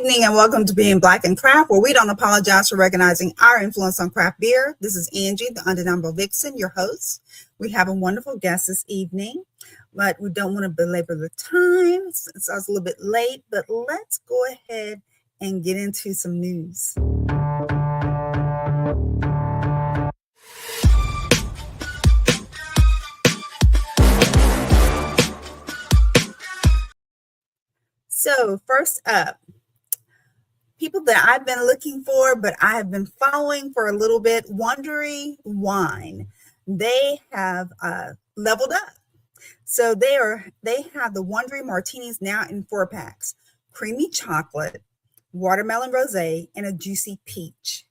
evening and welcome to Being Black and Craft, where we don't apologize for recognizing our influence on craft beer. This is Angie, the undeniable vixen, your host. We have a wonderful guest this evening, but we don't want to belabor the time since I was a little bit late, but let's go ahead and get into some news. So first up, people that I've been looking for, but I have been following for a little bit, Wondery Wine. They have leveled up. So they have the Wondery Martinis now in 4-packs: creamy chocolate, watermelon rosé, and a juicy peach.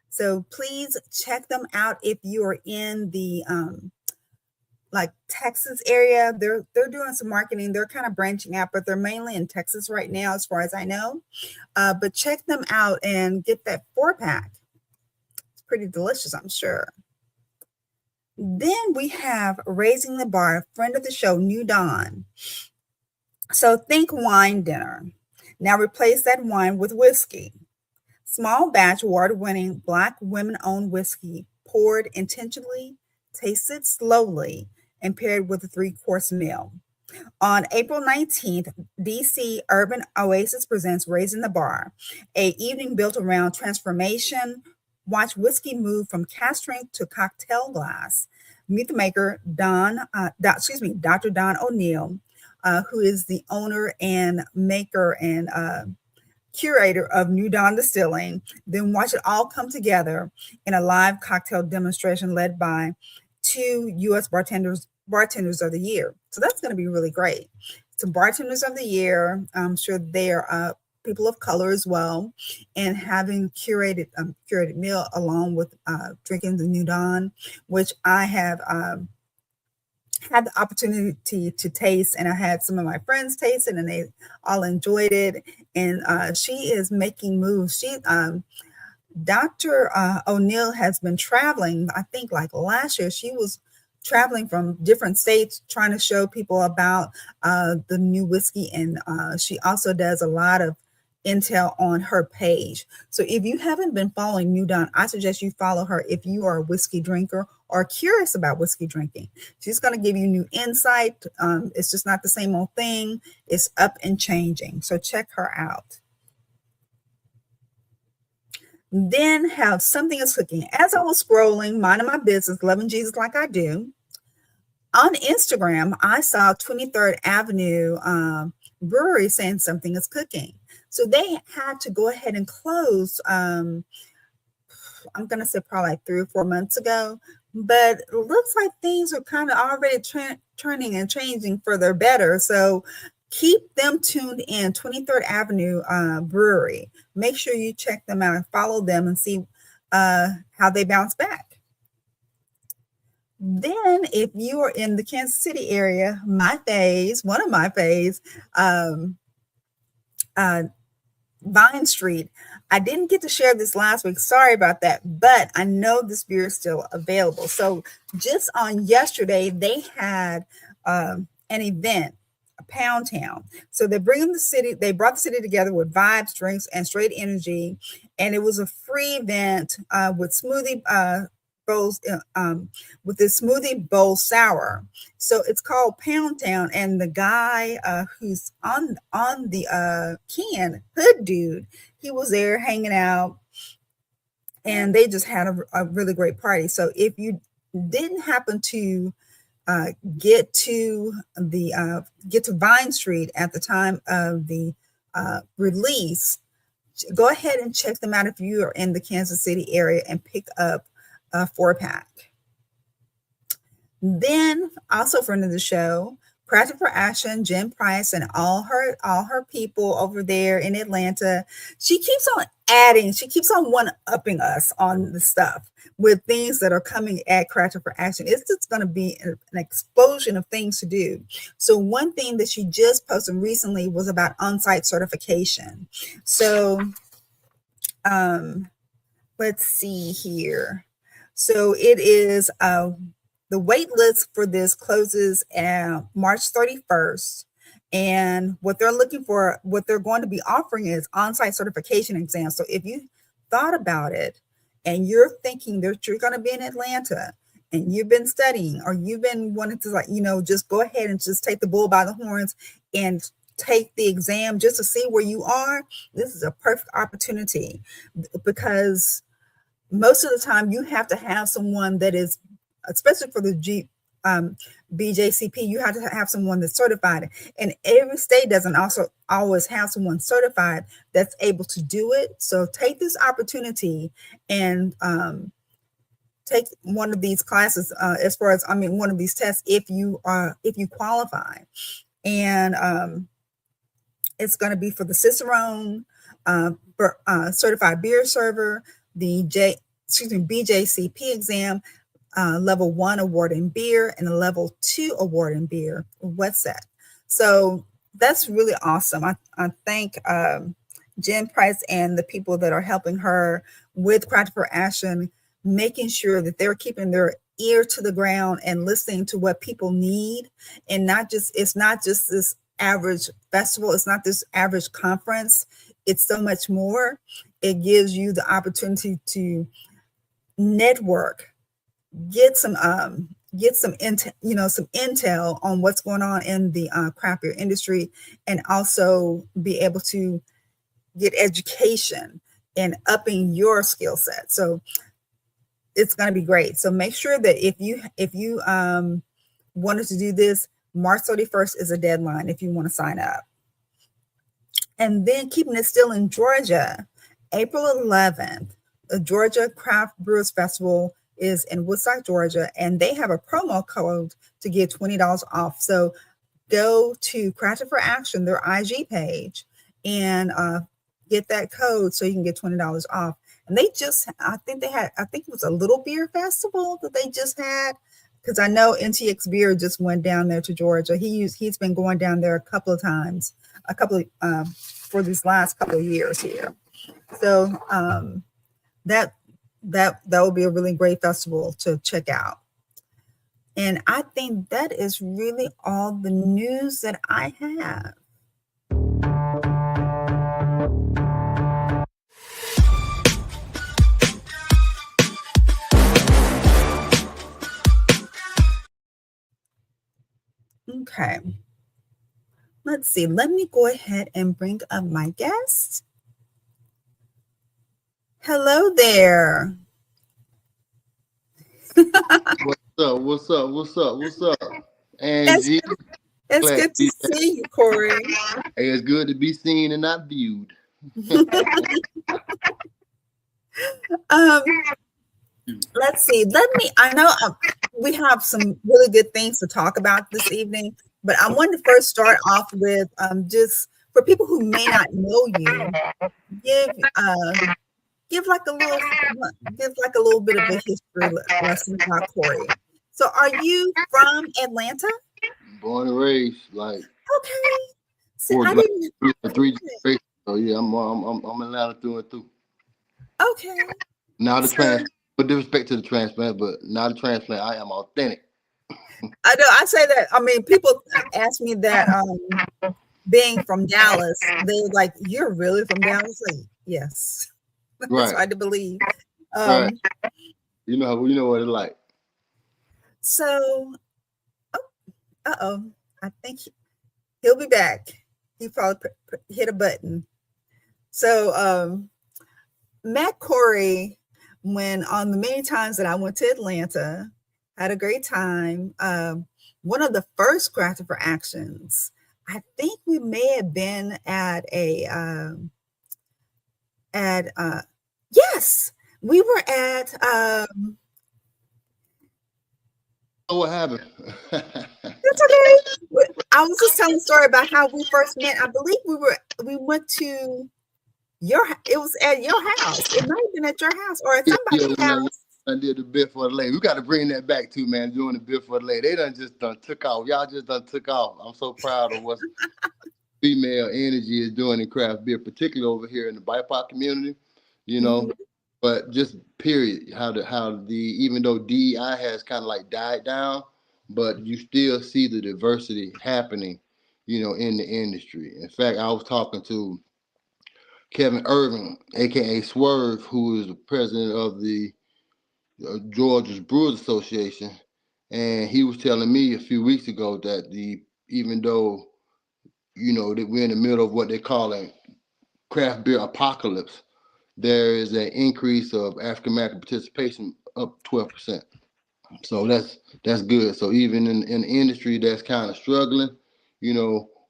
So please check them out if you are in the like Texas area. They're doing some marketing. They're kind of branching out, but they're mainly in Texas right now, as far as I know. But check them out and get that 4-pack. It's pretty delicious, I'm sure. Then we have Raising the Bar, friend of the show, New Dawn. So think wine dinner. Now replace that wine with whiskey. Small batch, award-winning Black women-owned whiskey, poured intentionally, tasted slowly, and paired with a 3-course meal. On April 19th, DC Urban Oasis presents Raising the Bar, an evening built around transformation. Watch whiskey move from cask strength to cocktail glass. Meet the maker, Dr. Don O'Neill, who is the owner and maker and curator of New Dawn Distilling. Then watch it all come together in a live cocktail demonstration led by 2 U.S. bartenders of the year. So that's going to be really great. Some bartenders of the year. I'm sure they're people of color as well, and having curated meal along with drinking the New Dawn, which I have had the opportunity to taste, and I had some of my friends taste it, and they all enjoyed it. And she is making moves. Dr. O'Neill has been traveling. I think like last year, she was traveling from different states trying to show people about the new whiskey. And she also does a lot of intel on her page. So if you haven't been following New Dawn, I suggest you follow her if you are a whiskey drinker or curious about whiskey drinking. She's going to give you new insight. It's just not the same old thing. It's up and changing. So check her out. Then have Something Is Cooking. As I was scrolling, minding my business, loving Jesus like I do, on Instagram, I saw 23rd Avenue Brewery saying Something Is Cooking. So they had to go ahead and close, I'm going to say probably like 3 or 4 months ago, but it looks like things are kind of already turning and changing for their better. So keep them tuned in, 23rd Avenue Brewery. Make sure you check them out and follow them and see how they bounce back. Then if you are in the Kansas City area, one of my faves, Vine Street. I didn't get to share this last week. Sorry about that, but I know this beer is still available. So just on yesterday, they had an event, a Pound Town. So they brought the city together with vibes, drinks, and straight energy. And it was a free event with smoothie bowls, with this smoothie bowl sour. So it's called Pound Town, and the guy who's on the can, Hood Dude, he was there hanging out, and they just had a really great party. So if you didn't happen to get to Vine Street at the time of the release, go ahead and check them out if you are in the Kansas City area and pick up a 4-pack. Then also friend of the show, Practice for Action, Jen Price, and all her people over there in Atlanta. She keeps on one-upping us on the stuff with things that are coming at Practice for Action. It's just going to be an explosion of things to do. So one thing that she just posted recently was about on-site certification. So let's see here. So it is the wait list for this closes March 31st, And what they're looking for, what they're going to be offering is on-site certification exams. So if you thought about it and you're thinking that you're going to be in Atlanta and you've been studying, or you've been wanting to, like, just go ahead and just take the bull by the horns and take the exam just to see where you are, this is a perfect opportunity, because most of the time you have to have someone that is, especially for the BJCP, you have to have someone that's certified, and every state doesn't also always have someone certified that's able to do it. So take this opportunity and take one of these classes, one of these tests, if you qualify. And it's going to be for the Cicerone, certified beer server, the BJCP exam, level 1 award in beer, and a level 2 award in beer, wet set. So that's really awesome. I thank Jen Price and the people that are helping her with Craft for Action, making sure that they're keeping their ear to the ground and listening to what people need. And it's not just this average festival. It's not this average conference. It's so much more. It gives you the opportunity to network, get some intel on what's going on in the craft beer industry, and also be able to get education and upping your skill set. So it's going to be great. So make sure that if you wanted to do this, March 31st is a deadline if you want to sign up. And then keeping it still in Georgia, April 11th, the Georgia Craft Brewers Festival is in Woodstock, Georgia, and they have a promo code to get $20 off. So go to Crafted for Action, their IG page, and get that code so you can get $20 off. And I think it was a little beer festival that they just had, because I know NTX Beer just went down there to Georgia. He's been going down there a couple of times, for these last couple of years here. So that will be a really great festival to check out. And I think that is really all the news that I have. Okay. Let's see. Let me go ahead and bring up my guest. Hello there. What's up? Angie. It's good to see you, Corey. Hey, it's good to be seen and not viewed. Let's see. I know we have some really good things to talk about this evening, but I wanted to first start off with just for people who may not know you, give like a little bit of a history lesson about Corey. So, are you from Atlanta? Born and raised, like. Okay. See, I didn't. 3 generations. So yeah, I'm Atlanta through and through. Okay. Now the transplant, with disrespect to the transplant, but now the transplant, I am authentic. I know. I say that. I mean, people ask me that. Being from Dallas, they're like, "You're really from Dallas?" Like, yes. Right. It's hard to believe. Right. You know what it's like. So, I think he'll be back. He probably hit a button. So, met Corey when on the many times that I went to Atlanta, had a great time. One of the first Crafted for Actions, I think we may have been at yes, we were at what happened? That's okay. I was just telling a story about how we first met. I believe we went to it was at your house. It might have been at your house or at somebody's house. I did the bit for the lady. We got to bring that back too, man. Doing the bit for the lady. They done took off. Y'all just took off. I'm so proud of what female energy is doing in craft beer, particularly over here in the BIPOC community, but just period. How the even though DEI has kind of like died down, but you still see the diversity happening, in the industry. In fact, I was talking to Kevin Irving, aka Swerve, who is the president of the Georgia's Brewers Association, and he was telling me a few weeks ago that even though that we're in the middle of what they're calling craft beer apocalypse, there is an increase of African American participation up 12%. So that's good. So even in the industry that's kind of struggling,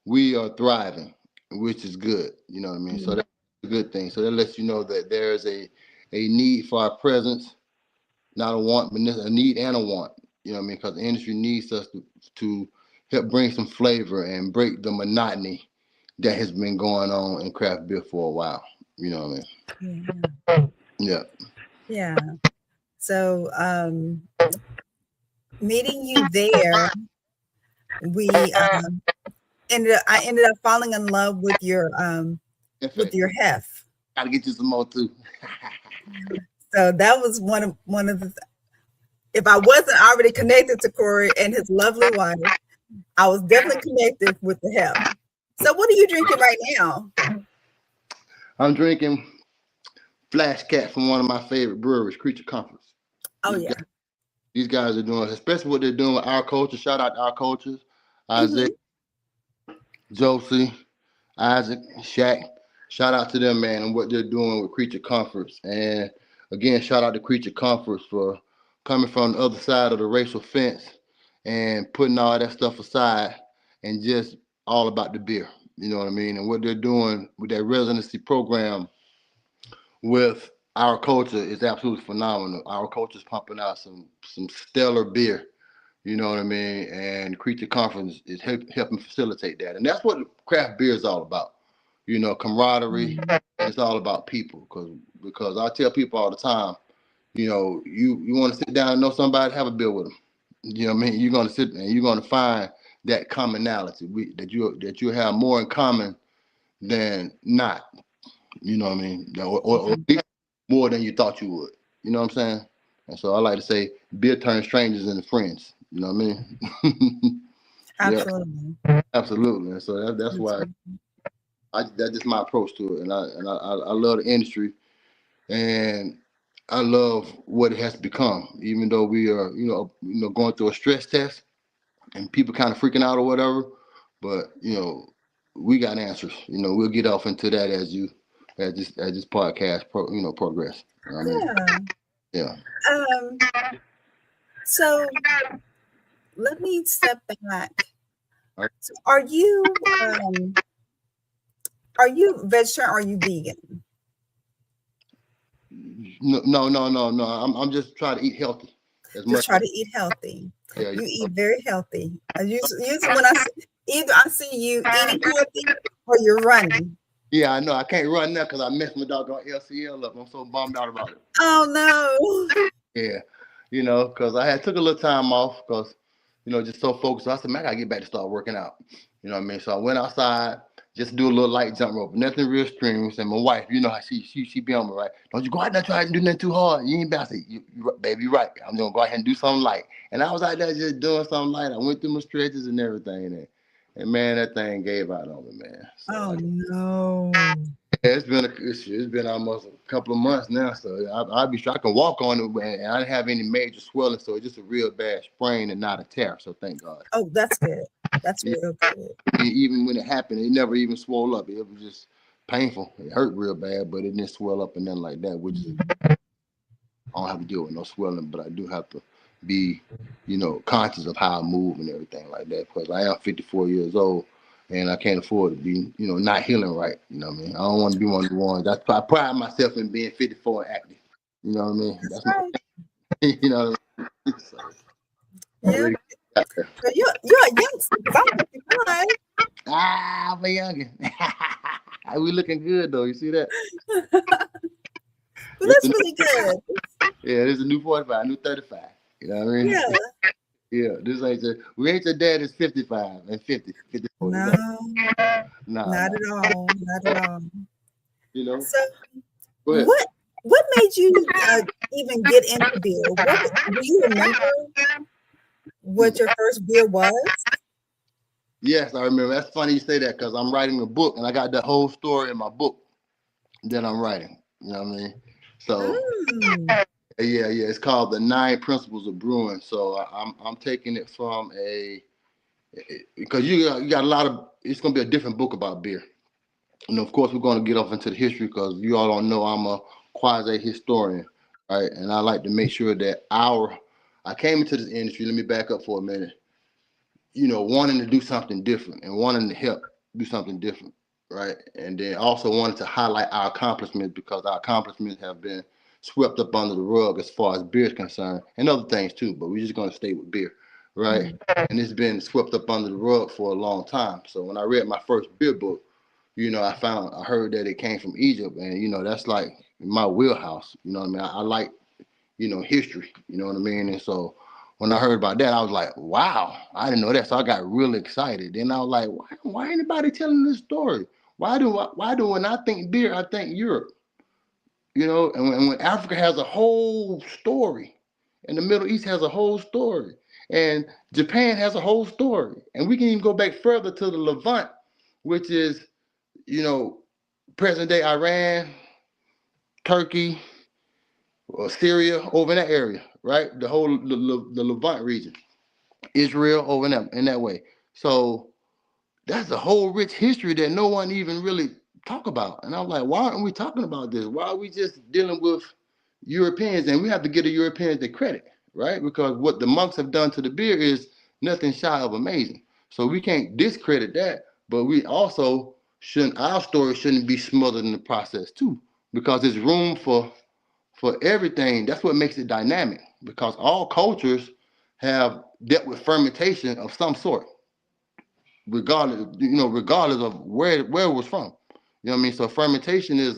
we are thriving, which is good. You know what I mean? So that's a good thing. So that lets you know that there is a need for our presence, not a want, but a need and a want. You know what I mean? Because the industry needs us to help bring some flavor and break the monotony that has been going on in craft beer for a while. You know what I mean? Yeah. Yeah. So meeting you there, I ended up falling in love with your hef. Gotta get you some more too. So that was one of the. If I wasn't already connected to Corey and his lovely wife, I was definitely connected with the hef. So what are you drinking right now? I'm drinking Flash Cat from one of my favorite breweries, Creature Comforts. Oh, These guys are doing, especially what they're doing with Our Culture. Shout out to Our Cultures. Isaiah, Josie, Isaac, Shaq. Shout out to them, man, and what they're doing with Creature Comforts. And again, shout out to Creature Comforts for coming from the other side of the racial fence and putting all that stuff aside and just all about the beer. You know what I mean? And what they're doing with that residency program with Our Culture is absolutely phenomenal. Our Culture's pumping out some stellar beer. You know what I mean? And Creature Conference is helping facilitate that. And that's what craft beer is all about. Camaraderie. It's all about people. Because I tell people all the time, you want to sit down and know somebody, have a beer with them. You know what I mean? You're going to sit and you're going to find that commonality that you have more in common than not. You know what I mean? Or more than you thought you would. You know what I'm saying? And so I like to say, beer turns strangers into friends. You know what I mean? Absolutely. Yeah, absolutely. And so that's why that's just my approach to it. And I love the industry, and I love what it has become. Even though we are, going through a stress test, and people kind of freaking out or whatever, but we got answers. We'll get off into that as this podcast progress. You know what I mean? Yeah. So let me step back. So are you vegetarian or are you vegan? No. I'm just trying to eat healthy. Try to eat healthy. Yeah, you eat very healthy. Usually when I see you eating healthy or you're running. Yeah, I know. I can't run now because I messed my doggone LCL up. I'm so bummed out about it. Oh no. Yeah, because I had took a little time off because, just so focused. So I said, man, I gotta get back to start working out. You know what I mean? So I went outside just to do a little light jump rope, nothing real strenuous. And my wife, how she be on me, right? Don't you go out there try to do nothing too hard. You ain't about to say, baby, you're right. I'm gonna go ahead and do something light. And I was out there just doing something light. I went through my stretches and everything. And man, that thing gave out on me, man. So, no. Yeah, it's been almost a couple of months now, so I can walk on it, and I didn't have any major swelling, so it's just a real bad sprain and not a tear. So thank God. Oh, that's good. That's real good. Even when it happened, it never even swelled up. It was just painful. It hurt real bad, but it didn't swell up and nothing like that. Which is, I don't have to deal with no swelling, but I do have to be, conscious of how I move and everything like that, because I am 54 years old. And I can't afford to be, not healing right. You know what I mean? I don't want to be one of the ones. I pride myself in being 54 and active. You know what I mean? That's right. You know what I mean? So, yeah. You're a youngster. I'm 55. I'm a youngin'. We looking good though. You see that? Well, that's really good. Yeah, this is a new 45, new 35. You know what I mean? Yeah. Yeah, this ain't we ain't your dad is 55 and 50, 54. No, not at all. Not at all. So what made you even get into beer? Do you remember what your first beer was? Yes, I remember. That's funny you say that because I'm writing a book and I got the whole story in my book that I'm writing. You know what I mean? So Mm. yeah. It's called The Nine Principles of Brewing. So I'm taking it from a because you got a lot of. It's gonna be a different book about beer. And of course, we're going to get off into the history because you all don't know I'm a quasi historian, right? And I like to make sure that I came into this industry. Let me back up for a minute. Wanting to do something different and wanting to help do something different, right? And then also wanted to highlight our accomplishments because our accomplishments have been swept up under the rug as far as beer is concerned and other things too, but we're just going to stay with beer, right? Mm. And it's been swept up under the rug for a long time. So when I read my first beer book, I heard that it came from Egypt, and that's like my wheelhouse. You know what I mean? I like history. You know what I mean? And so when I heard about that, I was like, wow, I didn't know that. So I got really excited. Then I was like, why anybody telling this story? Why do when I think beer, I think Europe? And when Africa has a whole story, and the Middle East has a whole story, and Japan has a whole story, and we can even go back further to the Levant, which is you know present day Iran, Turkey, or Syria over in that area, right? The whole the Levant region, Israel over in that way. So that's a whole rich history that no one even really talk about. And I'm like, why aren't we talking about this? Why are we just dealing with Europeans? And we have to give the Europeans the credit, right? Because what the monks have done to the beer is nothing shy of amazing. So we can't discredit that, but we also shouldn't. Our story shouldn't be smothered in the process too, because there's room for everything. That's what makes it dynamic. Because all cultures have dealt with fermentation of some sort, regardless of where it was from. You know what I mean? So fermentation is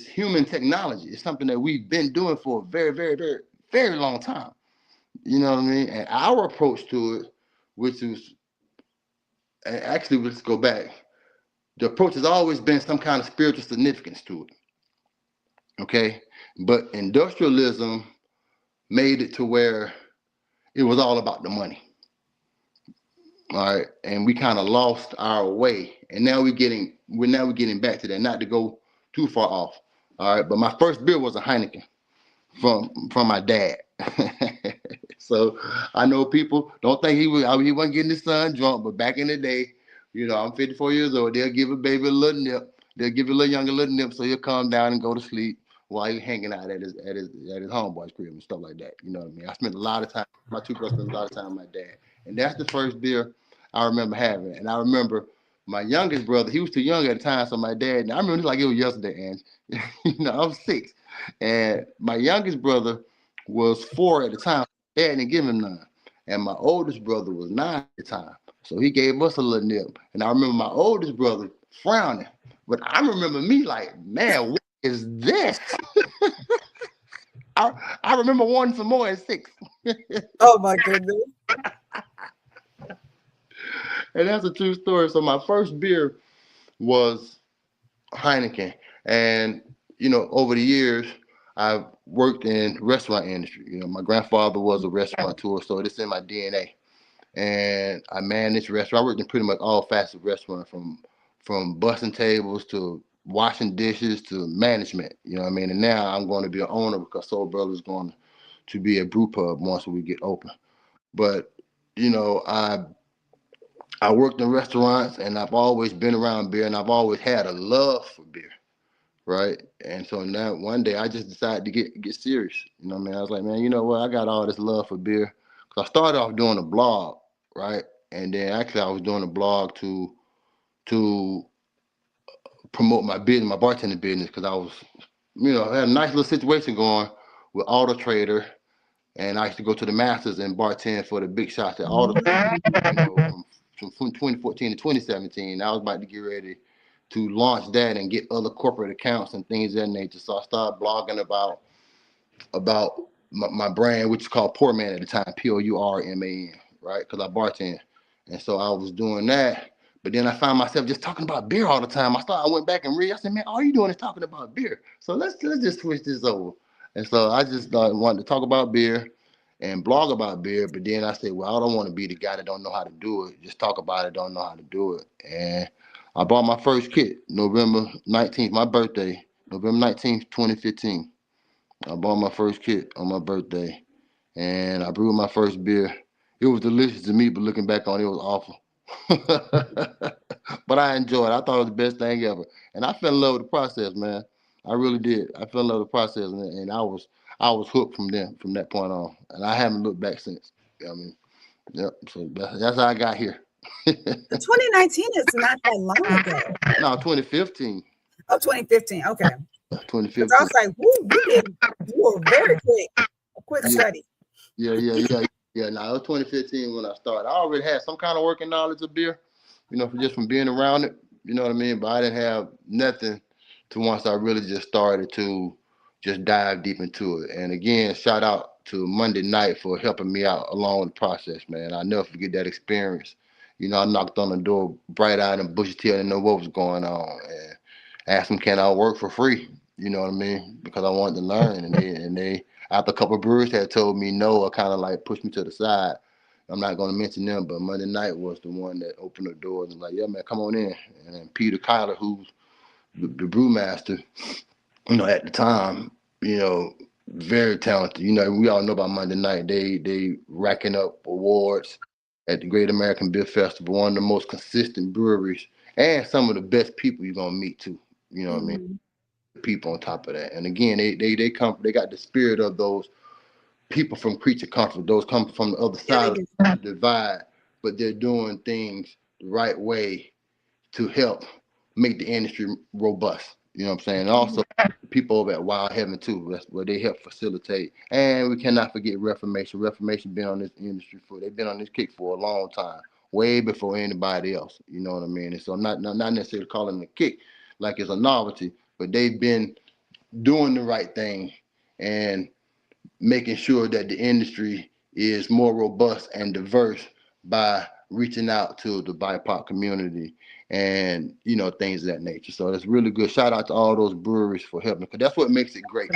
human technology. It's something that we've been doing for a very, very, very, very long time. You know what I mean? And our approach to it, which is actually, let's go back. The approach has always been some kind of spiritual significance to it. Okay, but industrialism made it to where it was all about the money. All right, and we kind of lost our way, and now we're getting back to that. Not to go too far off. All right, but my first beer was a Heineken from my dad. So I know people don't think he wasn't getting his son drunk, but back in the day, I'm 54 years old. They'll give a baby a little nip. They'll give a little younger a little nip, so he'll calm down and go to sleep while he's hanging out at his homeboy's crib and stuff like that. You know what I mean? I spent a lot of time. My two brothers spent a lot of time with my dad, and that's the first beer I remember having. And I remember my youngest brother. He was too young at the time, so my dad. And I remember it like it was yesterday, and I was 6, and my youngest brother was 4 at the time. Dad didn't give him none. And my oldest brother was 9 at the time. So he gave us a little nip. And I remember my oldest brother frowning. But I remember me like, man, what is this? I remember wanting some more at 6. Oh my goodness. And that's a true story. So my first beer was Heineken. And, over the years, I've worked in restaurant industry. My grandfather was a restaurateur, so it's in my DNA. And I managed restaurant. I worked in pretty much all facets of restaurant, from bussing tables to washing dishes to management. You know what I mean? And now I'm going to be an owner because Soul Brother is going to be a brew pub once we get open. But I worked in restaurants and I've always been around beer and I've always had a love for beer, right? And so now one day I just decided to get serious. You know what I mean? I was like, man, you know what? I got all this love for beer. Cause I started off doing a blog, right? And then actually I was doing a blog to promote my business, my bartending business, because I was, I had a nice little situation going with Auto Trader, and I used to go to the Masters and bartend for the big shots at Auto Trader, from 2014 to 2017. I was about to get ready to launch that and get other corporate accounts and things of that nature. So I started blogging about my brand, which is called Poor Man at the time, Pourman, right? Because I bartend. And so I was doing that. But then I found myself just talking about beer all the time. I went back and read. I said, man, all you doing is talking about beer. So let's just switch this over. And so I just wanted to talk about beer. and blog about beer. But then I said, well, I don't want to be the guy that don't know how to do it. Just talk about it, don't know how to do it. And I bought my first kit November 19th, my birthday, November 19th, 2015. I bought my first kit on my birthday, and I brewed my first beer. It was delicious to me, but looking back on it, it was awful. But I enjoyed it. I thought it was the best thing ever. And I fell in love with the process, man. I really did. I fell in love with the process, and I was hooked from that point on. And I haven't looked back since. I mean, yep. So that's how I got here. The 2019 is not that long ago. No, 2015. Oh, 2015. Okay. Because I 2015. was like, woo, you were very quick. A quick study. Yeah. Now it was 2015 when I started. I already had some kind of working knowledge of beer, just from being around it. You know what I mean? But I didn't have nothing to once I really just started to just dive deep into it. And again, shout out to Monday Night for helping me out along the process, man. I never forget that experience. I knocked on the door bright-eyed and bushy-tailed and know what was going on, and asked them, can I work for free? You know what I mean? Because I wanted to learn, and they after a couple of brewers had told me no, or kind of like pushed me to the side. I'm not going to mention them, but Monday Night was the one that opened the doors and like, yeah, man, come on in. And then Peter Kyler, who's the brewmaster, at the time, very talented. We all know about Monday Night. They racking up awards at the Great American Beer Festival, one of the most consistent breweries, and some of the best people you're gonna meet too. You know what I mean? People on top of that. And again, they got the spirit of those people from Creature Comfort, those come from the other side of the divide, but they're doing things the right way to help make the industry robust. You know what I'm saying? And also people over at Wild Heaven too. That's where they help facilitate. And we cannot forget Reformation. Reformation been on this industry they've been on this kick for a long time, way before anybody else. You know what I mean? And so I'm not necessarily calling it a kick like it's a novelty, but they've been doing the right thing and making sure that the industry is more robust and diverse by reaching out to the BIPOC community and things of that nature. So that's really good. Shout out to all those breweries for helping, because that's what makes it great.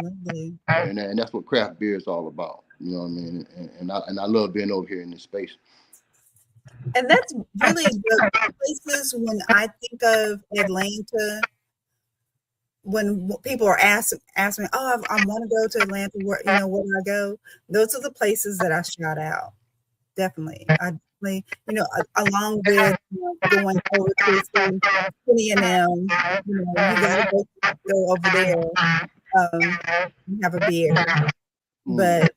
And that's what craft beer is all about. You know what I mean? And I love being over here in this space. And that's really the places when I think of Atlanta. When people are asking me, oh, I want to go to Atlanta, where do I go? Those are the places that I shout out. Definitely. I definitely, along with going over to Penny and them, you gotta go over there, have a beer. But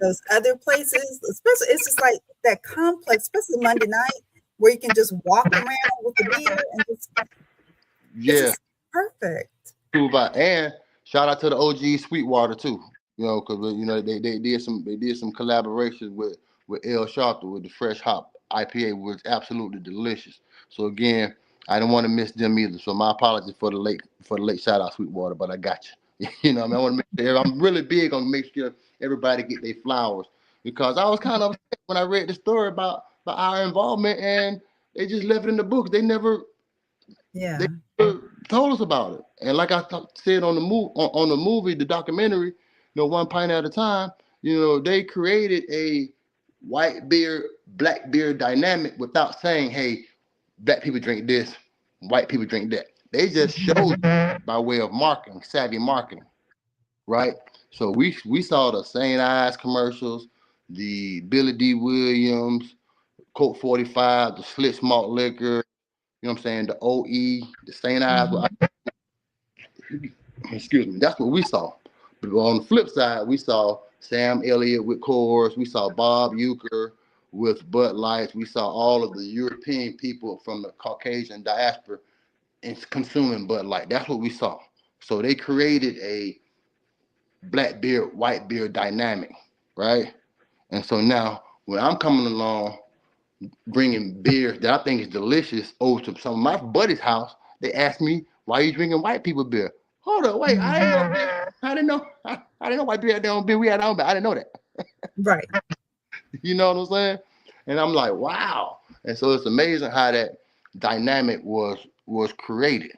those other places, especially, it's just like that complex, especially Monday night, where you can just walk around with the beer and just, it's just perfect. And shout out to the OG Sweetwater too, because they did some collaborations with El Sharpton with the fresh hop IPA, was absolutely delicious. So again, I don't want to miss them either. So my apologies for the late shout out Sweetwater, but I got you. I want to make sure I'm really big on make sure everybody get their flowers, because I was kind of upset when I read the story about our involvement and they just left it in the books. They never. Yeah. They told us about it, and like I said on the movie, the documentary, One Pint at a Time. They created a white beer, black beer dynamic without saying, "Hey, black people drink this, white people drink that." They just showed by way of marketing, savvy marketing, right? So we saw the St. Ives commercials, the Billy D. Williams, Coke 45, the Schlitz malt liquor. You know what I'm saying? The OE, the St. Ives. Excuse me. That's what we saw. But on the flip side, we saw Sam Elliott with Coors. We saw Bob Euchre with Bud Light. We saw all of the European people from the Caucasian diaspora consuming Bud Light. That's what we saw. So they created a black beer, white beer dynamic, right? And so now when I'm coming along, bringing beer that I think is delicious over to some of my buddy's house, they asked me, why are you drinking white people beer? Hold on, wait, I didn't know white beer had their own beer. We had our own beer. I didn't know that. Right. You know what I'm saying? And I'm like, wow. And so it's amazing how that dynamic was created,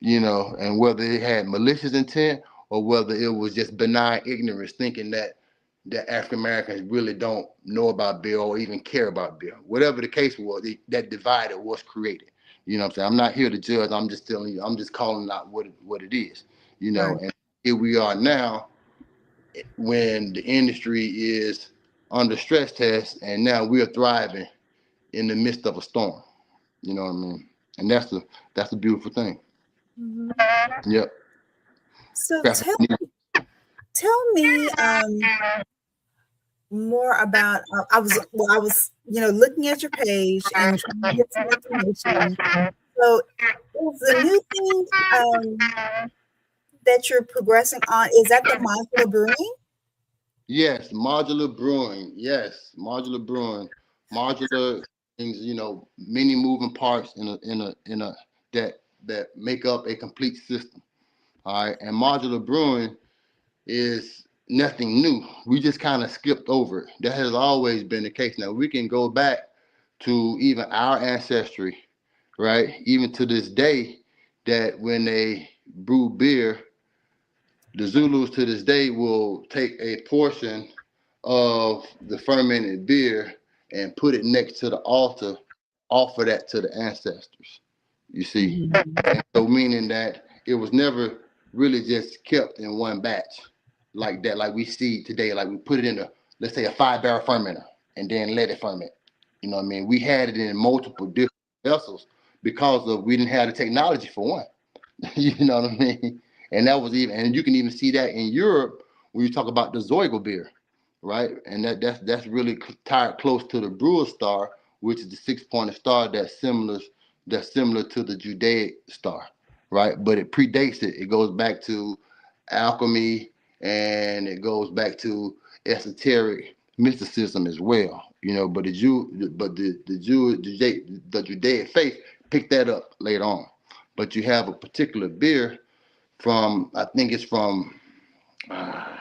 and whether it had malicious intent or whether it was just benign ignorance, thinking that that African Americans really don't know about beer or even care about beer. Whatever the case was, that divide was created. You know what I'm saying? I'm not here to judge. I'm just telling you. I'm just calling out what it is. You know, Right. and here we are now when the industry is under stress test, and now we're thriving in the midst of a storm. You know what I mean? And that's a beautiful thing. Mhm. Yep. So tell me more about. I was looking at your page and trying to get some information. So is the new thing that you're progressing on, is that the modular brewing? Yes, modular brewing. Yes, modular brewing. Modular things, many moving parts in a that make up a complete system. All right, and modular brewing is nothing new. We just kind of skipped over it. That has always been the case. Now we can go back to even our ancestry, right? Even to this day, that when they brew beer, the Zulus to this day will take a portion of the fermented beer and put it next to the altar, offer that to the ancestors. You see, Mhm. and so meaning that it was never really just kept in one batch like that, like we see today. Like we put it in let's say a 5-barrel fermenter and then let it ferment. You know what I mean? We had it in multiple different vessels because of we didn't have the technology for one. You know what I mean? And that was even, and you can even see that in Europe when you talk about the Zoigl beer, right? And that's really tied close to the Brewer star, which is the 6-pointed star that's similar to the Judaic star, right? But it predates it. It goes back to alchemy and it goes back to esoteric mysticism as well. But the Judaic faith picked that up later on. But you have a particular beer from, I think it's from, I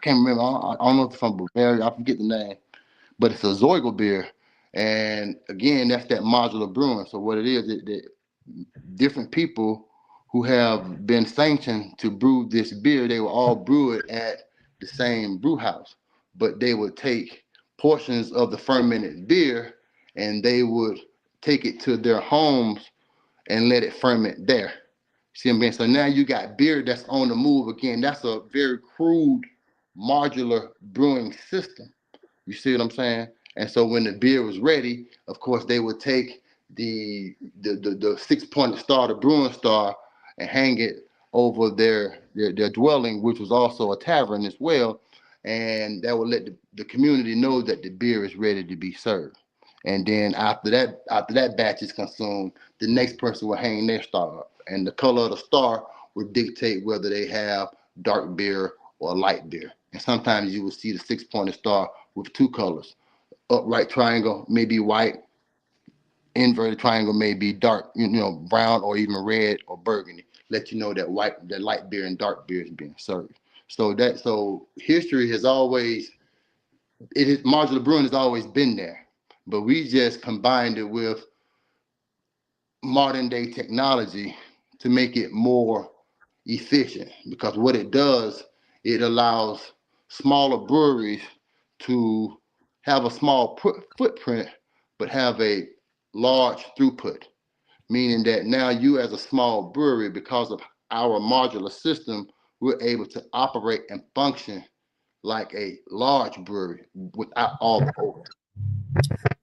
can't remember. I don't know if it's from Bavaria. I forget the name, but it's a Zoigl beer. And again, that's that modular brewing. So what it is, that different people who have been sanctioned to brew this beer, they will all brew it at the same brew house, but they would take portions of the fermented beer and they would take it to their homes and let it ferment there. See what I'm saying? So now you got beer that's on the move again. That's a very crude modular brewing system. You see what I'm saying? And so when the beer was ready, of course they would take the 6-pointed star, the brewing star, and hang it over their dwelling, which was also a tavern as well. And that would let the community know that the beer is ready to be served. And then after that batch is consumed, the next person will hang their star up. And the color of the star will dictate whether they have dark beer or light beer. And sometimes you will see the 6-pointed star with 2 colors. Upright triangle may be white, inverted triangle may be dark, brown or even red or burgundy. Let you know that light beer and dark beer is being served. So history has always, modular brewing has always been there, but we just combined it with modern day technology to make it more efficient, because what it does, it allows smaller breweries to have a small footprint but have a large throughput, meaning that now you as a small brewery, because of our modular system, we're able to operate and function like a large brewery without all the overhead.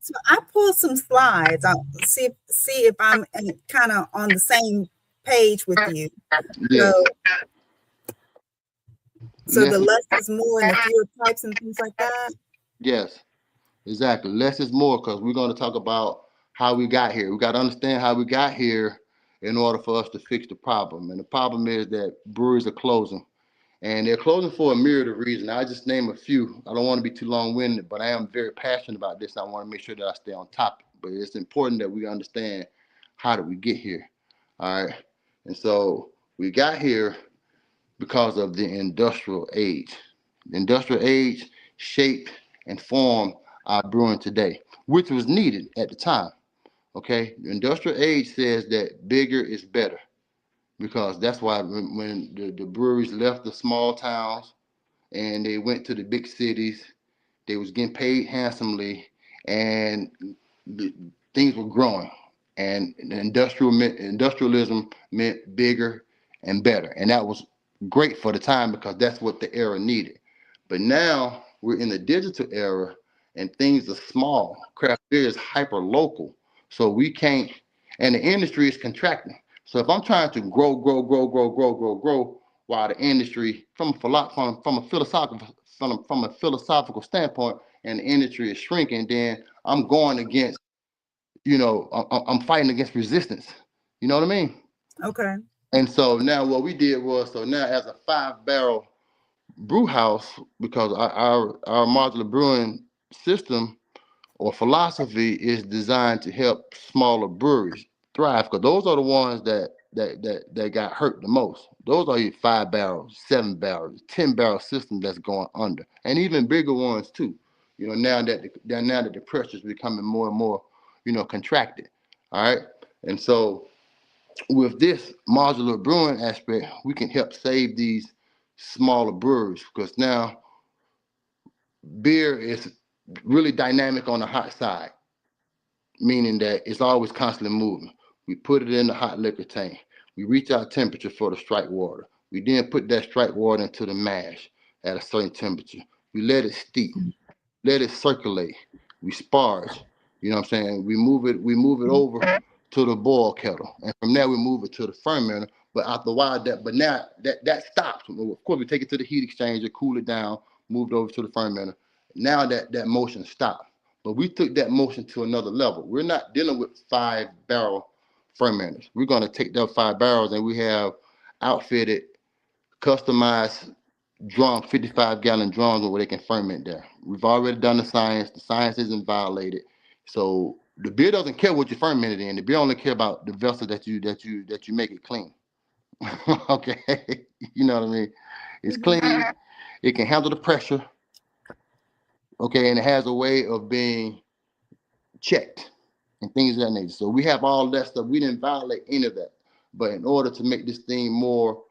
So I pulled some slides. I'll see if I'm kind of on the same page with you. Yes, So the less, less is more and the fewer types and things like that. yes. Exactly. Less is more, because we're going to talk about how we got here. We got to understand how we got here in order for us to fix the problem. And the problem is that breweries are closing. And they're closing for a myriad of reasons. I just name a few. I don't want to be too long-winded, but I am very passionate about this. I want to make sure that I stay on topic. But it's important that we understand, how did we get here? All right. And so we got here because of the industrial age. The industrial age shaped and formed our brewing today, which was needed at the time. Okay, the industrial age says that bigger is better, because that's why when the breweries left the small towns and they went to the big cities. They was getting paid handsomely, and the, things were growing. And industrialism meant bigger and better, and that was great for the time because that's what the era needed. But now we're in the digital era, and things are small. Craft beer is hyper local, so we can't. And the industry is contracting. So if I'm trying to grow, while the industry, from a philosophical standpoint, and the industry is shrinking, then I'm going against, I'm fighting against resistance. You know what I mean? Okay. And so now what we did was, so now as a 5 barrel brew house, because our modular brewing system or philosophy is designed to help smaller breweries thrive, because those are the ones that got hurt the most. Those are your 5 barrels, 7 barrels, 10 barrel systems that's going under, and even bigger ones too. Now that the pressure is becoming more and more, contracted. All right, and so with this modular brewing aspect, we can help save these smaller breweries, because now beer is really dynamic on the hot side, meaning that it's always constantly moving. We put it in the hot liquor tank. We reach our temperature for the strike water. We then put that strike water into the mash at a certain temperature. We let it steep, let it circulate. We sparge. You know what I'm saying? We move it over to the boil kettle. And from there we move it to the fermenter. But after a while but now that stops. Of course, we take it to the heat exchanger, cool it down, move it over to the fermenter. Now that motion stopped. But we took that motion to another level. We're not dealing with 5 barrel fermenters. We're going to take those 5 barrels, and we have outfitted, customized 55-gallon drums where they can ferment there. We've already done the science. The science isn't violated. So the beer doesn't care what you fermented in. The beer only care about the vessel that you make it clean. Okay, you know what I mean? It's clean. It can handle the pressure. Okay, and it has a way of being checked and things of that nature. So we have all that stuff. We didn't violate any of that. But in order to make this thing more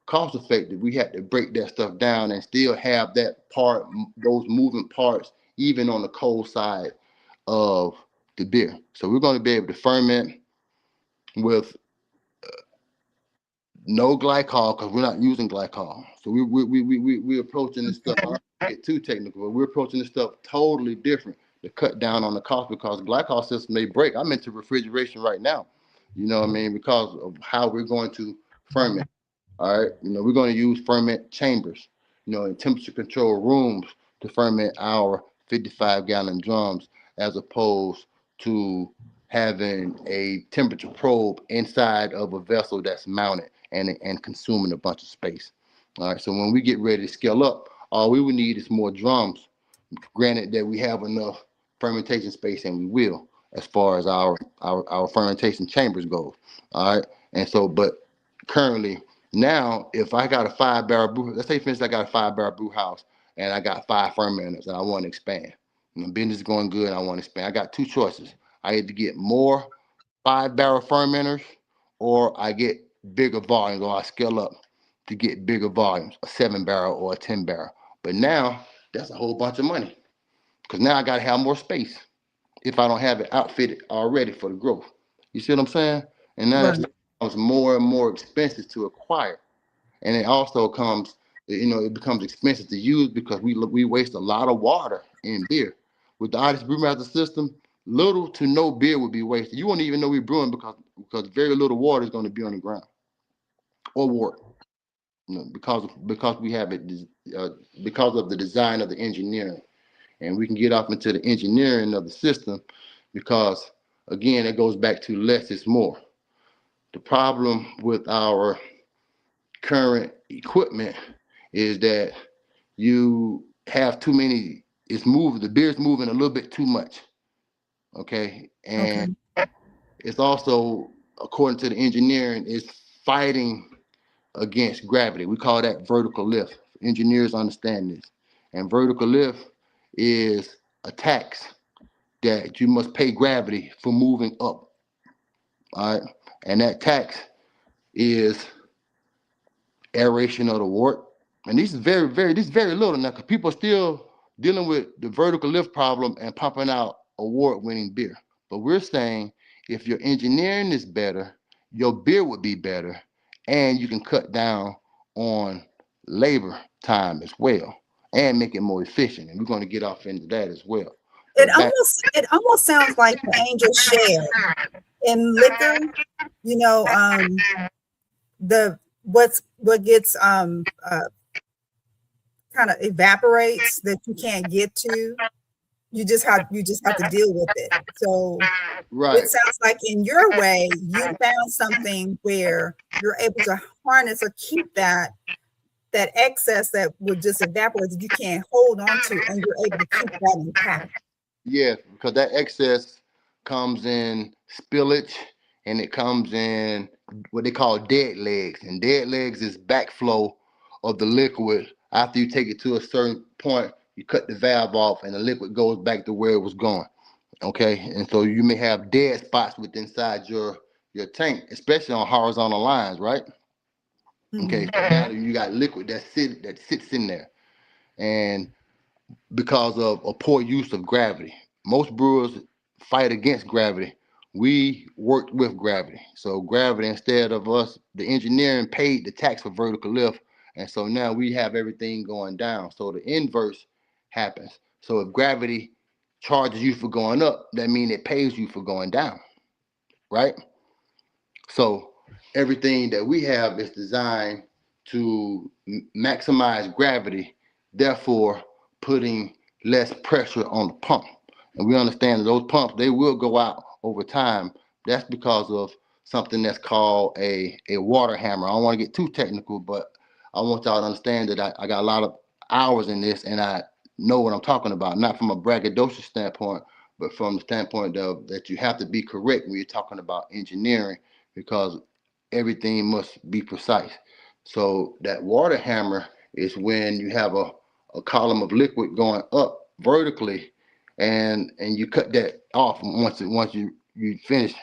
cost effective, we had to break that stuff down and still have that part, those moving parts, even on the cold side of the beer. So we're going to be able to ferment with no glycol, because we're not using glycol. So we're approaching this stuff. I don't get too technical, but we're approaching this stuff totally different to cut down on the cost, because glycol system may break. I'm into refrigeration right now. You know what I mean? Because of how we're going to ferment. All right, we're going to use ferment chambers, in temperature control rooms to ferment our 55-gallon drums, as opposed to having a temperature probe inside of a vessel that's mounted and consuming a bunch of space. All right, so when we get ready to scale up, all we would need is more drums. Granted that we have enough fermentation space, and we will, as far as our fermentation chambers go. All right, and so, but currently, now, if I got a 5 barrel brew, let's say, for instance, I got a 5 barrel brew house, and I got 5 fermenters, and I want to expand. Business is going good, and I want to expand. I got two choices. I either get more 5 barrel fermenters, or I get bigger volumes, or I scale up to get bigger volumes, a 7 barrel or a 10 barrel. But now that's a whole bunch of money, because now I got to have more space if I don't have it outfitted already for the growth. You see what I'm saying? And now Right. that becomes more and more expensive to acquire. And it also comes, it becomes expensive to use, because we waste a lot of water in beer. With the Artist Brewmaster system, little to no beer would be wasted. You won't even know we're brewing, because very little water is going to be on the ground, or water, because we have it, because of the design of the engineering. And we can get off into the engineering of the system, because, again, it goes back to less is more. The problem with our current equipment is that you have too many, the beer's moving a little bit too much. Okay. And Okay. it's also, according to the engineering, is fighting against gravity. We call that vertical lift. Engineers understand this. And vertical lift is a tax that you must pay gravity for moving up. All right. And that tax is aeration of the wort. And this is very little now because people are still dealing with the vertical lift problem and pumping out award-winning beer. But we're saying if your engineering is better, your beer would be better, and you can cut down on labor time as well and make it more efficient. And we're going to get off into that as well. It But back, almost sounds like the angel share in liquor. You know, the what gets kind of evaporates that you can't get to. You just have to deal with it. So right. it sounds like in your way, you found something where you're able to harness or keep that excess that would just evaporate that you can't hold on to, and you're able to keep that intact. Yeah, because that excess comes in spillage and it comes in what they call dead legs. And dead legs is backflow of the liquid. After you take it to a certain point, you cut the valve off and the liquid goes back to where it was going. Okay. And so you may have dead spots within inside your tank, especially on horizontal lines, right? Okay. Mhm. So now you got liquid that sits in there. And because of a poor use of gravity. Most brewers fight against gravity. We worked with gravity. So gravity, instead of us, the engineering paid the tax for vertical lift. And so now we have everything going down. So the inverse happens. So if gravity charges you for going up, that means it pays you for going down, right? So everything that we have is designed to maximize gravity, therefore putting less pressure on the pump. And we understand that those pumps, they will go out over time. That's because of something that's called a water hammer. I don't want to get too technical, but I want y'all to understand that I got a lot of hours in this and I know what I'm talking about, not from a braggadocious standpoint, but from the standpoint of that you have to be correct when you're talking about engineering because everything must be precise. So that water hammer is when you have a column of liquid going up vertically and you cut that off once you finish,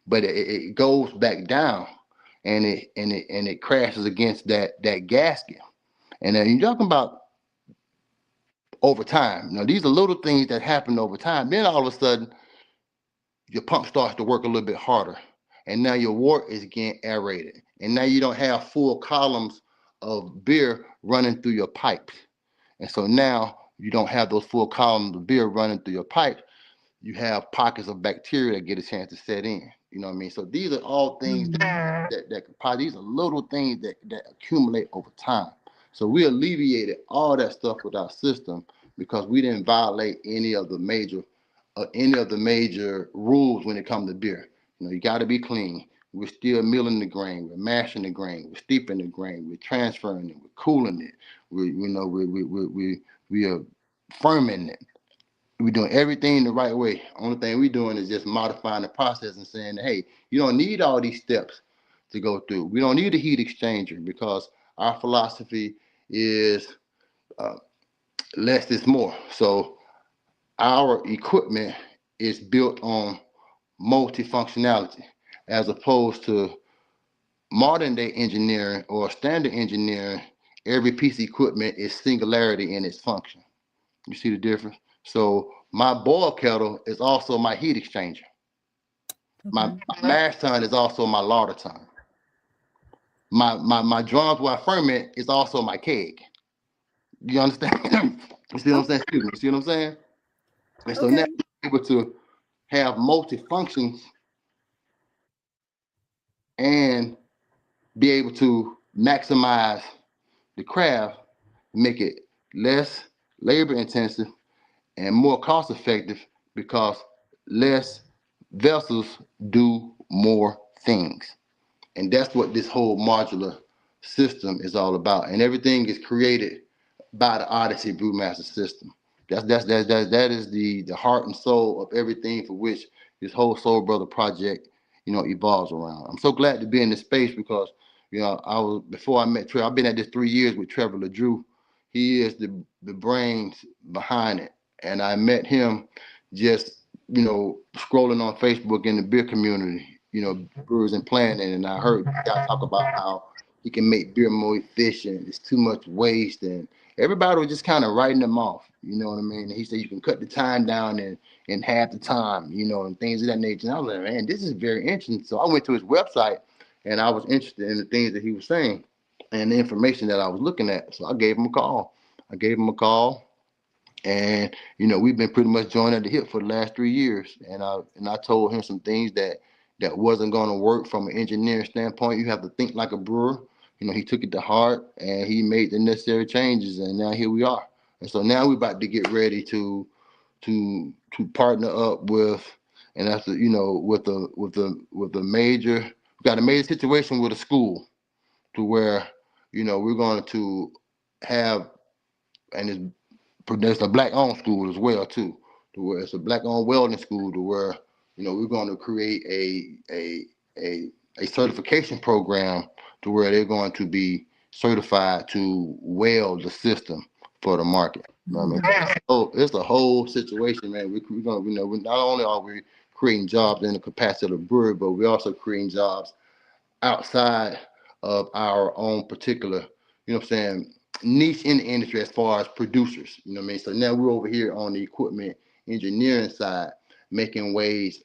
but it goes back down and it crashes against that gasket. And then you're talking about over time. Now these are little things that happen over time. Then all of a sudden your pump starts to work a little bit harder. And now your wort is getting aerated. And now you don't have full columns of beer running through your pipes. And so now you don't have those full columns of beer running through your pipe. You have pockets of bacteria that get a chance to set in. You know what I mean? So these are all things these are little things that accumulate over time. So we alleviated all that stuff with our system because we didn't violate any of the major rules when it comes to beer. You know, you got to be clean. We're still milling the grain. We're mashing the grain. We're steeping the grain. We're transferring it. We're cooling it. We are fermenting it. We're doing everything the right way. Only thing we're doing is just modifying the process and saying, hey, you don't need all these steps to go through. We don't need a heat exchanger because our philosophy is uh, less is more. So our equipment is built on multifunctionality as opposed to modern day engineering or standard engineering. Every piece of equipment is singularity in its function. You see the difference? So my boil kettle is also my heat exchanger. My Okay. mash tun is also my lauter tun. My drums where I ferment is also my keg. You understand? You see what I'm Oh, saying? Excuse me. You see what I'm saying? And so now okay. you're able to have multi functions and be able to maximize the craft, make it less labor intensive and more cost effective because less vessels do more things. And that's what this whole modular system is all about. And everything is created by the Odyssey Brewmaster system. That is the heart and soul of everything for which this whole Soul Brother project, evolves around. I'm so glad to be in this space because, I was before I met Trevor. I've been at this 3 years with Trevor LeDrew. He is the brains behind it, and I met him just scrolling on Facebook in the beer community, brewers and planning, and I heard y'all talk about how he can make beer more efficient. It's too much waste, and everybody was just kind of writing them off. You know what I mean? And he said you can cut the time down in half the time, you know, and things of that nature. And I was like, man, this is very interesting. So I went to his website, and I was interested in the things that he was saying and the information that I was looking at. So I gave him a call. And we've been pretty much joined at the hip for the last 3 years. And I told him some things that wasn't going to work from an engineering standpoint. You have to think like a brewer. He took it to heart and he made the necessary changes. And now here we are. And so now we're about to get ready to partner up with, and that's with a major. We got a major situation with a school to where we're going to have, and there's a black-owned school as well too, to where it's a black-owned welding school, to where we're going to create a certification program to where they're going to be certified to weld the system for the market. You know what I mean? So it's a whole situation, man. We're going to, not only are we creating jobs in the capacity of the brewery, but we're also creating jobs outside of our own particular, niche in the industry as far as producers. You know what I mean? So now we're over here on the equipment engineering side, making waves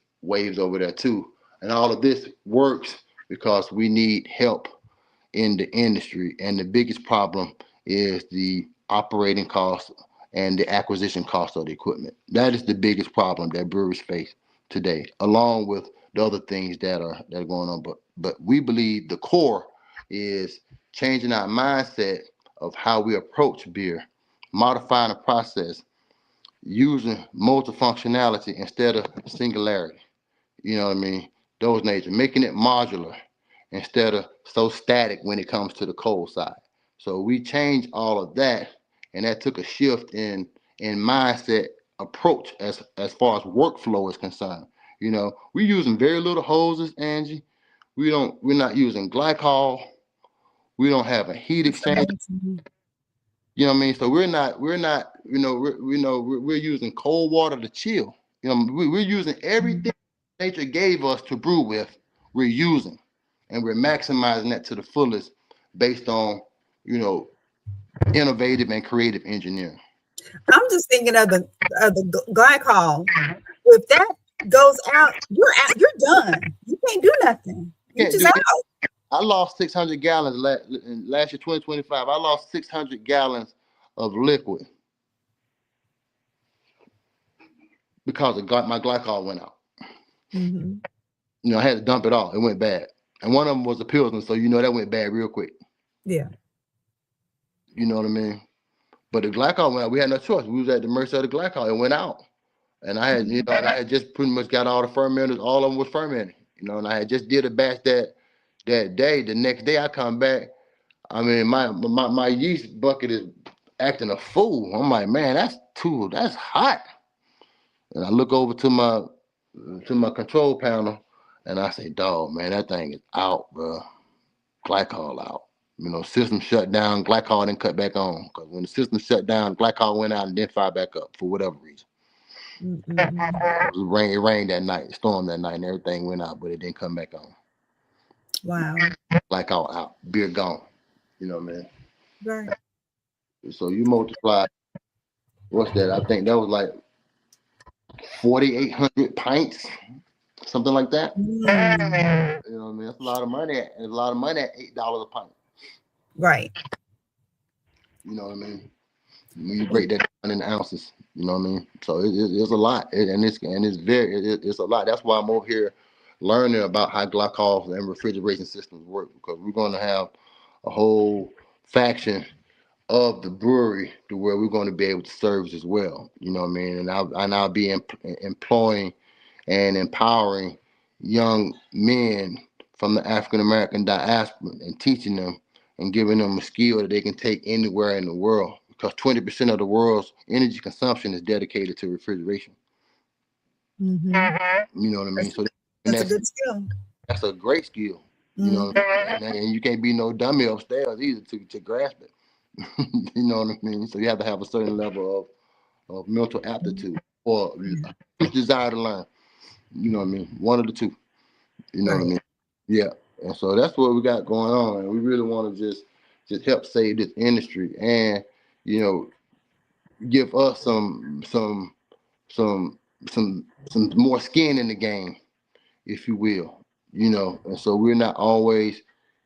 over there too. And all of this works because we need help in the industry. And the biggest problem is the operating cost and the acquisition cost of the equipment. That is the biggest problem that brewers face today, along with the other things that are going on. But we believe the core is changing our mindset of how we approach beer, modifying the process, using multifunctionality instead of singularity. You know what I mean? Those nature, making it modular instead of so static when it comes to the cold side. So we changed all of that, and that took a shift in mindset approach as far as workflow is concerned. We're using very little hoses, Angie. We're not using glycol. We don't have a heat exchange. You know what I mean? So we're using cold water to chill. We're using everything nature gave us to brew with. We're using, and we're maximizing that to the fullest, based on innovative and creative engineering. I'm just thinking of the glycol. If that goes out, you're done. You can't do nothing. You're just out. I lost 600 gallons last year, 2025. I lost 600 gallons of liquid because my glycol went out. I had to dump it all. It went bad. And one of them was a Pilsner, so that went bad real quick. Yeah. You know what I mean? But the glycol went out. We had no choice. We was at the mercy of the glycol. It went out. And I had, and I had just pretty much got all the fermenters. All of them was fermented. And I had just did a batch that day. The next day I come back. I mean, my yeast bucket is acting a fool. I'm like, man, that's hot. And I look over to my control panel, and I say, dog, man, that thing is out, bro. Glycol out. System shut down, glycol didn't cut back on. Because when the system shut down, glycol went out and then fired back up for whatever reason. It rained that night, it stormed that night, and everything went out, but it didn't come back on. Wow. Glycol out, beer gone. You know what I mean? Right. So you multiply, what's that? I think that was like 4,800 pints, something like that. You know what I mean? That's a lot of money. It's a lot of money at $8 a pint. Right. You know what I mean? When you break that down in ounces, you know what I mean? So it's a lot, it's a lot. That's why I'm over here learning about how glycol and refrigeration systems work, because we're going to have a whole faction of the brewery to where we're going to be able to service as well. You know what I mean? And I'll be employing and empowering young men from the African American diaspora and teaching them and giving them a skill that they can take anywhere in the world, because 20% of the world's energy consumption is dedicated to refrigeration. You know what I mean? That's a good skill. That's a great skill. You know what I mean? And you can't be no dummy upstairs either to grasp it. You know what I mean? So you have to have a certain level of mental aptitude or desire to learn. You know what I mean? One of the two. You know what I mean? Yeah. And so that's what we got going on, and we really want to just help save this industry, and you know, give us some some more skin in the game, if you will. And so we're not always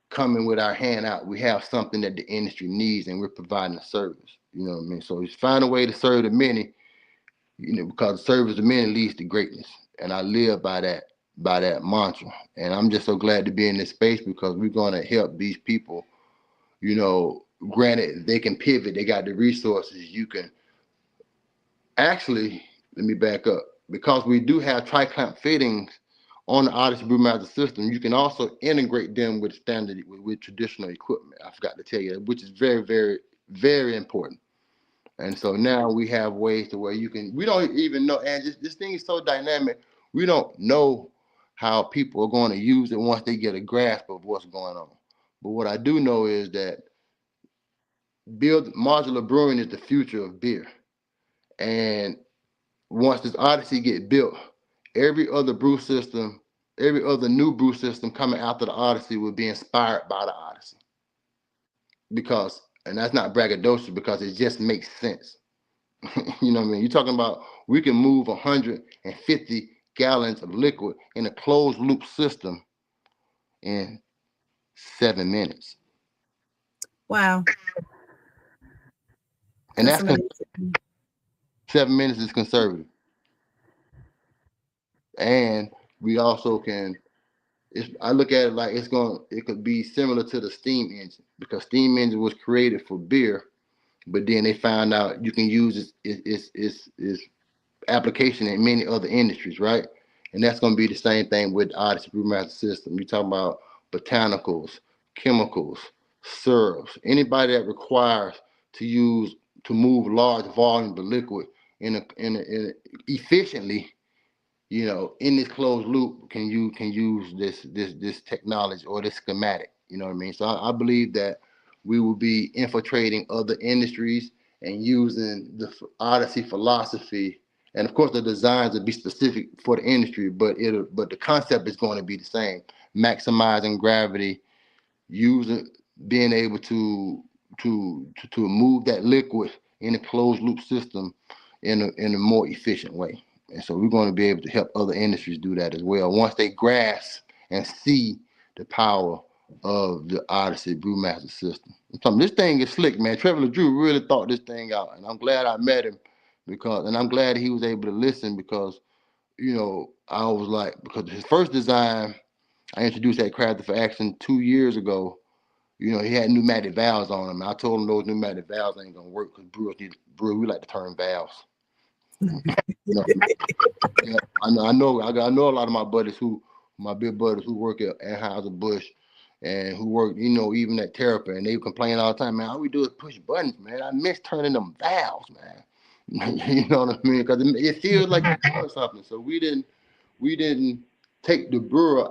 coming with our hand out. We have something that the industry needs, and we're providing a service. You know what I mean? So it's find a way to serve the many, because the service of the many leads to greatness. And I live by that mantra. And I'm just so glad to be in this space, because we're going to help these people. Granted, they can pivot. They got the resources. You can actually, let me back up, because we do have tri-clamp fittings on the Odyssey Brewmaster system. You can also integrate them with standard, with traditional equipment. I forgot to tell you that, which is very, very, very important. And so now we have ways to where we don't even know, and this thing is so dynamic, we don't know how people are going to use it once they get a grasp of what's going on. But what I do know is that modular brewing is the future of beer. And once this Odyssey get built, every other new brew system coming after the Odyssey will be inspired by the Odyssey. And that's not braggadocious, because it just makes sense. You know what I mean? You're talking about, we can move 150 gallons of liquid in a closed loop system in 7 minutes. Wow. And that's 7 minutes is conservative. And we also can, I look at it like it could be similar to the steam engine, because steam engine was created for beer, but then they found out you can use its application in many other industries, right? And that's going to be the same thing with the Odyssey Brewmaster system. You're talking about botanicals, chemicals, syrups, anybody that requires to move large volumes of liquid in efficiently, in this closed loop, can use this technology or this schematic. You know what I mean? So I believe that we will be infiltrating other industries and using the Odyssey philosophy. And of course, the designs will be specific for the industry, but the concept is going to be the same: maximizing gravity, being able to move that liquid in a closed loop system in a more efficient way. And so we're going to be able to help other industries do that as well, once they grasp and see the power of the Odyssey Brewmaster system. This thing is slick, man. Trevor LeDrew really thought this thing out, and I'm glad I met him, and I'm glad he was able to listen, because I was like, because his first design I introduced that Crafted for Action 2 years ago. He had pneumatic valves on them. I told him those pneumatic valves ain't gonna work, because we like to turn valves. I know a lot of my big buddies who work at Anheuser-Busch and who work, even at Terrapin, and they complain all the time, man, all we do is push buttons, man. I miss turning them valves, man. You know what I mean? Because it feels like you're doing something. So we didn't take the brewer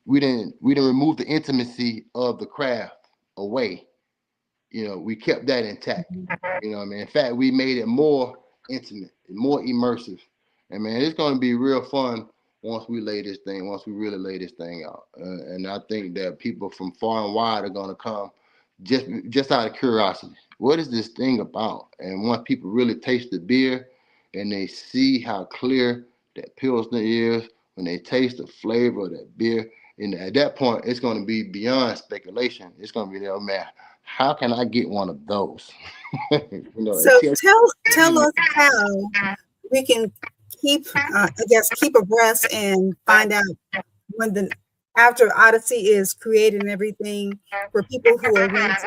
we didn't remove the intimacy of the craft away. We kept that intact. You know what I mean? In fact, we made it more intimate, more immersive. And man, it's going to be real fun once we really lay this thing out. And I think that people from far and wide are going to come just out of curiosity. What is this thing about? And once people really taste the beer and they see how clear that Pilsner is, when they taste the flavor of that beer, and at that point, it's going to be beyond speculation. It's going to be, oh man, how can I get one of those? So tell us how we can keep abreast and find out when after Odyssey is created and everything, for people who are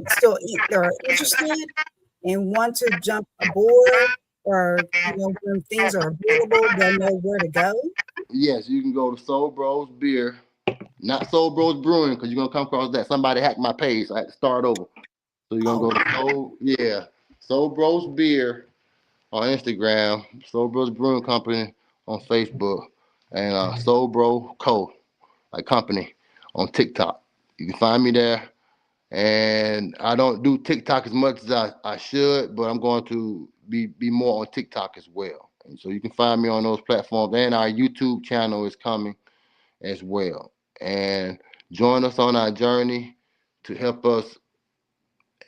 still interested and want to jump aboard, or when things are available, they'll know where to go. Yes, you can go to Soul Bros Beer, not Soul Bros Brewing, because you're gonna come across that. Somebody hacked my page, so I had to start over. So you're gonna go to Soul Bros Beer on Instagram, Soul Bros Brewing Company on Facebook, and Soul Bro Co. like company on TikTok. You can find me there. And I don't do TikTok as much as I should, but I'm going to be more on TikTok as well. And so you can find me on those platforms. And our YouTube channel is coming. as well. And join us on our journey to help us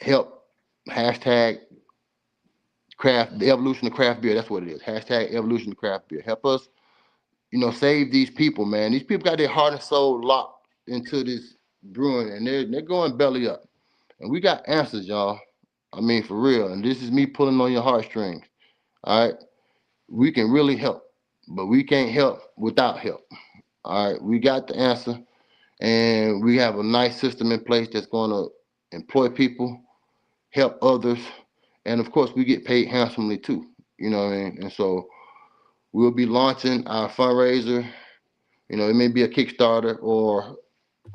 help hashtag craft the evolution of craft beer. That's what it is. Hashtag evolution of craft beer. Help us, save these people, man. These people got their heart and soul locked into this brewing, and they're going belly up. And we got answers, y'all. I mean, for real. And this is me pulling on your heartstrings. All right. We can really help, but we can't help without help. All right. We got the answer, and we have a nice system in place that's going to employ people, help others, and of course, we get paid handsomely too. You know what I mean? And so we'll be launching our fundraiser. It may be a Kickstarter, or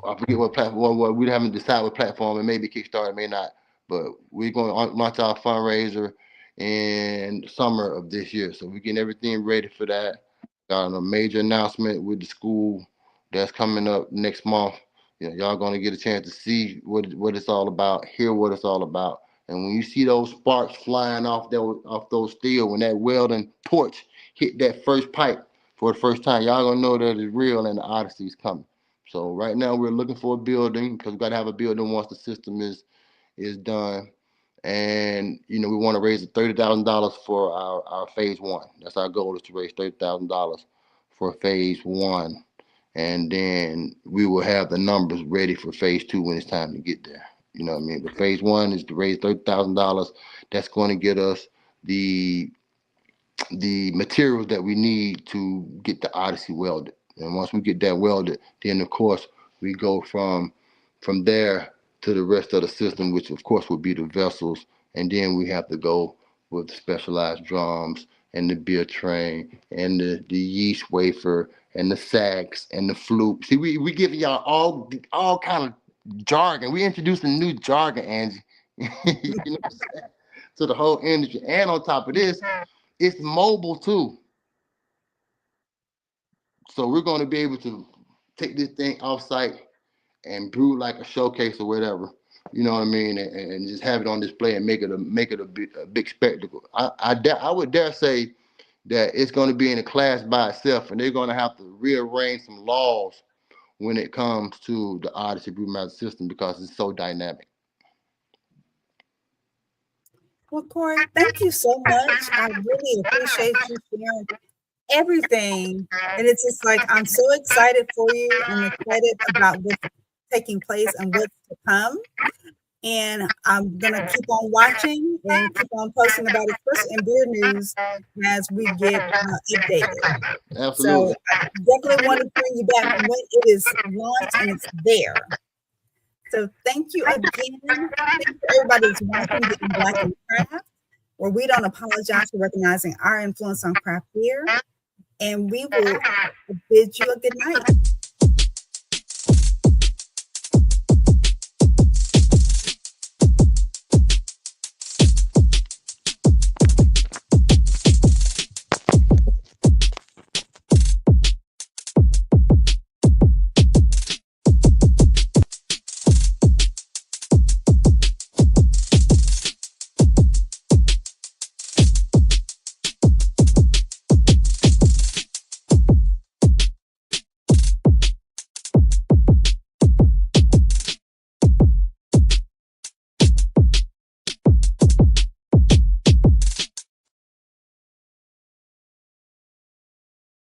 I forget what platform. Well, we haven't decided what platform. It may be Kickstarter, it may not. But we're going to launch our fundraiser in the summer of this year. So we're getting everything ready for that. Got a major announcement with the school that's coming up next month. Y'all going to get a chance to see what it's all about, hear what it's all about. And when you see those sparks flying off those steel, when that welding torch hit that first pipe for the first time, y'all gonna know that it's real and the Odyssey is coming. So right now we're looking for a building, because we got to have a building once the system is done. And we want to raise $30,000 for our phase one. That's our goal, is to raise $30,000 for phase one, and then we will have the numbers ready for phase two when it's time to get there. You know what I mean? But phase one is to raise $30,000. That's going to get us the materials that we need to get the Odyssey welded. And once we get that welded, then of course we go from there to the rest of the system, which of course would be the vessels. And then we have to go with the specialized drums and the beer train and the yeast wafer and the sacks and the flute. See, we giving y'all all kind of jargon. We introducing new jargon, Angie. You know what I'm saying? To the whole industry. And on top of this, it's mobile too. So we're going to be able to take this thing off site and brew like a showcase or whatever. You know what I mean? And just have it on display and make it a big spectacle. I would dare say that it's going to be in a class by itself, and they're going to have to rearrange some laws when it comes to the Odyssey Brewmaster system, because it's so dynamic. Well, Corey, thank you so much. I really appreciate you sharing everything. And it's just like, I'm so excited for you and excited about what's taking place and what's to come. And I'm going to keep on watching and keep on posting about it, especially in beer news, as we get updated. Absolutely. So I definitely want to bring you back when it is launched and it's there. So thank you again. Thank you for everybody that's watching Getting Black in Craft, where we don't apologize for recognizing our influence on craft beer. And we will bid you a good night.